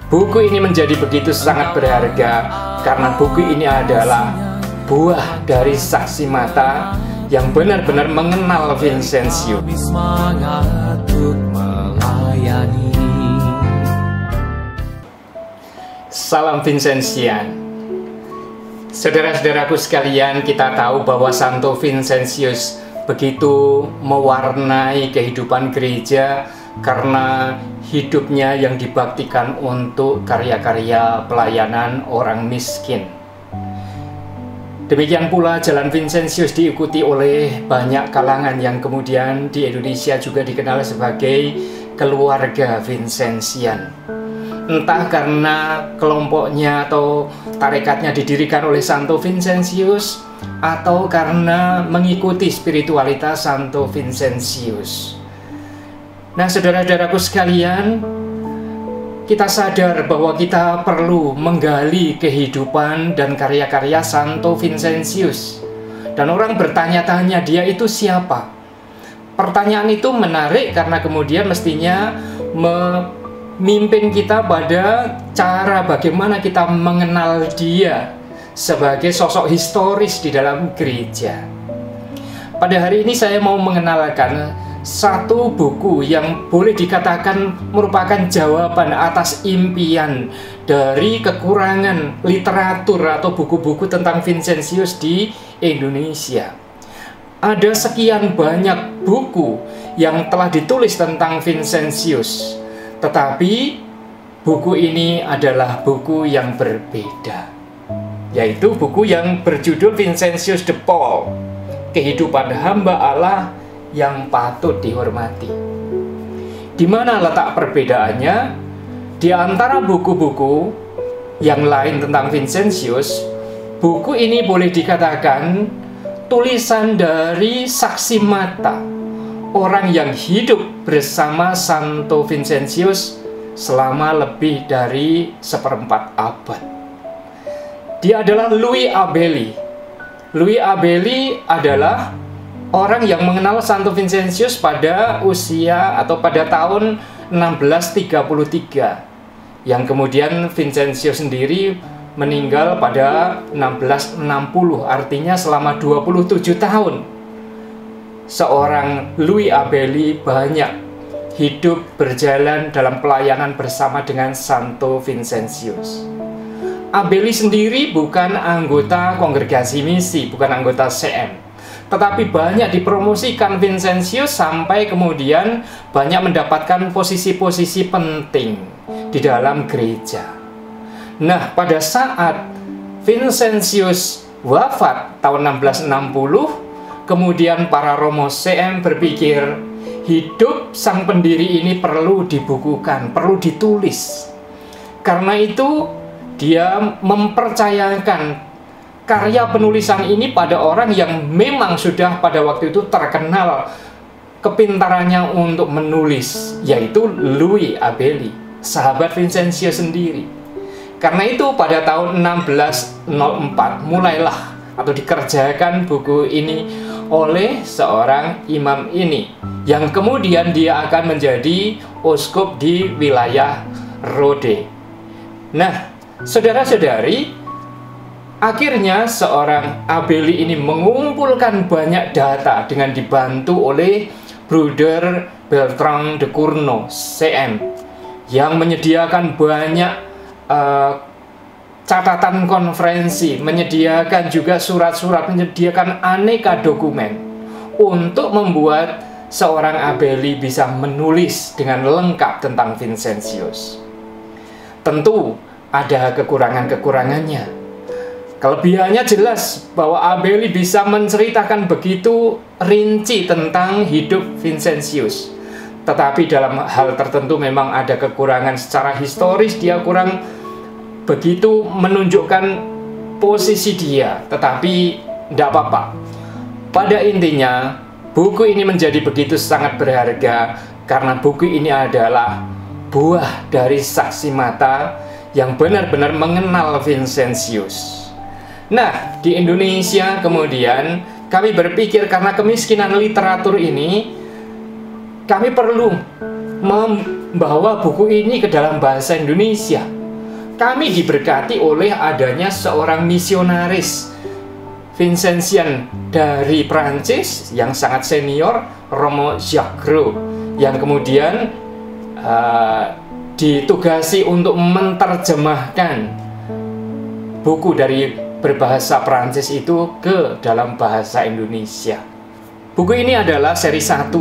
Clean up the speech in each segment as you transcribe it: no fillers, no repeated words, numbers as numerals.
Buku ini menjadi begitu sangat berharga karena buku ini adalah buah dari saksi mata yang benar-benar mengenal Vincentius. Salam Vincentian. Saudara-saudaraku sekalian, kita tahu bahwa Santo Vincentius begitu mewarnai kehidupan gereja karena hidupnya yang dibaktikan untuk karya-karya pelayanan orang miskin. Demikian pula jalan Vincentius diikuti oleh banyak kalangan yang kemudian di Indonesia juga dikenal sebagai keluarga Vincentian. Entah karena kelompoknya atau tarekatnya didirikan oleh Santo Vincentius atau karena mengikuti spiritualitas Santo Vincentius. Nah, saudara-saudaraku sekalian, kita sadar bahwa kita perlu menggali kehidupan dan karya-karya Santo Vincentius. Dan orang bertanya-tanya, dia itu siapa? Pertanyaan itu menarik karena kemudian mestinya memimpin kita pada cara bagaimana kita mengenal dia sebagai sosok historis di dalam gereja. Pada hari ini saya mau mengenalkan satu buku yang boleh dikatakan merupakan jawaban atas impian dari kekurangan literatur atau buku-buku tentang Vincentius di Indonesia. Ada sekian banyak buku yang telah ditulis tentang Vincentius, tetapi buku ini adalah buku yang berbeda, yaitu buku yang berjudul Vincentius de Paul, Kehidupan Hamba Allah yang Patut Dihormati. Di mana letak perbedaannya? Di antara buku-buku yang lain tentang Vincentius, buku ini boleh dikatakan tulisan dari saksi mata orang yang hidup bersama Santo Vincentius selama lebih dari seperempat abad. Dia adalah Louis Abeli. Louis Abeli adalah orang yang mengenal Santo Vincentius pada usia atau pada tahun 1633, yang kemudian Vincentius sendiri meninggal pada 1660, artinya selama 27 tahun. Seorang Louis Abeli banyak hidup berjalan dalam pelayanan bersama dengan Santo Vincentius. Abeli sendiri bukan anggota kongregasi misi, bukan anggota CM. Tetapi banyak dipromosikan Vincentius sampai kemudian banyak mendapatkan posisi-posisi penting di dalam gereja. Nah, pada saat Vincentius wafat tahun 1660, kemudian para Romo CM berpikir hidup sang pendiri ini perlu dibukukan, perlu ditulis. Karena itu dia mempercayakan karya penulisan ini pada orang yang memang sudah pada waktu itu terkenal kepintarannya untuk menulis, yaitu Louis Abeli, sahabat Vincentius sendiri. Karena itu pada tahun 1604 mulailah atau dikerjakan buku ini oleh seorang imam ini, yang kemudian dia akan menjadi uskup di wilayah Rode. Nah, saudara-saudari, akhirnya seorang Abeli ini mengumpulkan banyak data dengan dibantu oleh Bruder Bertrand de Cournot, CM, yang menyediakan banyak catatan konferensi, menyediakan juga surat-surat, menyediakan aneka dokumen untuk membuat seorang Abeli bisa menulis dengan lengkap tentang Vincentius. Tentu ada kekurangan-kekurangannya. Kelebihannya jelas bahwa Abeli bisa menceritakan begitu rinci tentang hidup Vincentius. Tetapi dalam hal tertentu memang ada kekurangan secara historis, dia kurang begitu menunjukkan posisi dia. Tetapi tidak apa-apa. Pada intinya, buku ini menjadi begitu sangat berharga karena buku ini adalah buah dari saksi mata yang benar-benar mengenal Vincentius. Nah, di Indonesia kemudian kami berpikir karena kemiskinan literatur ini, kami perlu membawa buku ini ke dalam bahasa Indonesia. kami diberkati oleh adanya seorang misionaris Vincentian dari Prancis yang sangat senior, Romo Jacques Gros, yang kemudian ditugasi untuk menerjemahkan buku dari berbahasa Prancis itu ke dalam bahasa Indonesia. Buku ini adalah seri 1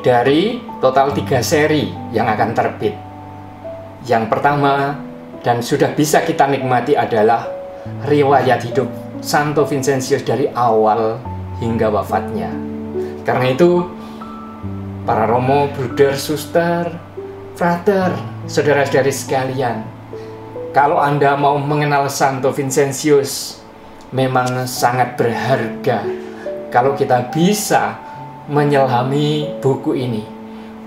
dari total 3 seri yang akan terbit. Yang pertama dan sudah bisa kita nikmati adalah riwayat hidup Santo Vincentius dari awal hingga wafatnya. Karena itu, para romo, bruder, suster, frater, saudara-saudari sekalian, kalau Anda mau mengenal Santo Vincentius, memang sangat berharga kalau kita bisa menyelami buku ini.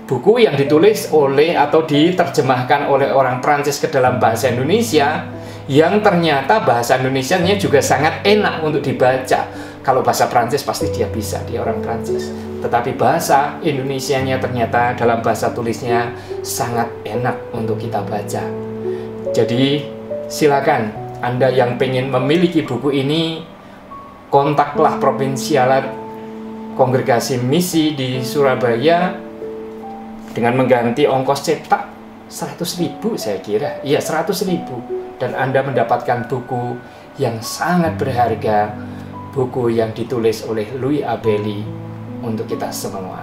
Buku yang ditulis oleh atau diterjemahkan oleh orang Prancis ke dalam bahasa Indonesia, yang ternyata bahasa Indonesianya juga sangat enak untuk dibaca. Kalau bahasa Prancis pasti dia bisa, dia orang Prancis. Tetapi bahasa Indonesianya ternyata dalam bahasa tulisnya sangat enak untuk kita baca. Jadi silakan Anda yang pengen memiliki buku ini, kontaklah Provinsialat Kongregasi Misi di Surabaya dengan mengganti ongkos cetak 100.000 saya kira. Iya, 100.000. Dan Anda mendapatkan buku yang sangat berharga, buku yang ditulis oleh Louis Abeli untuk kita semua.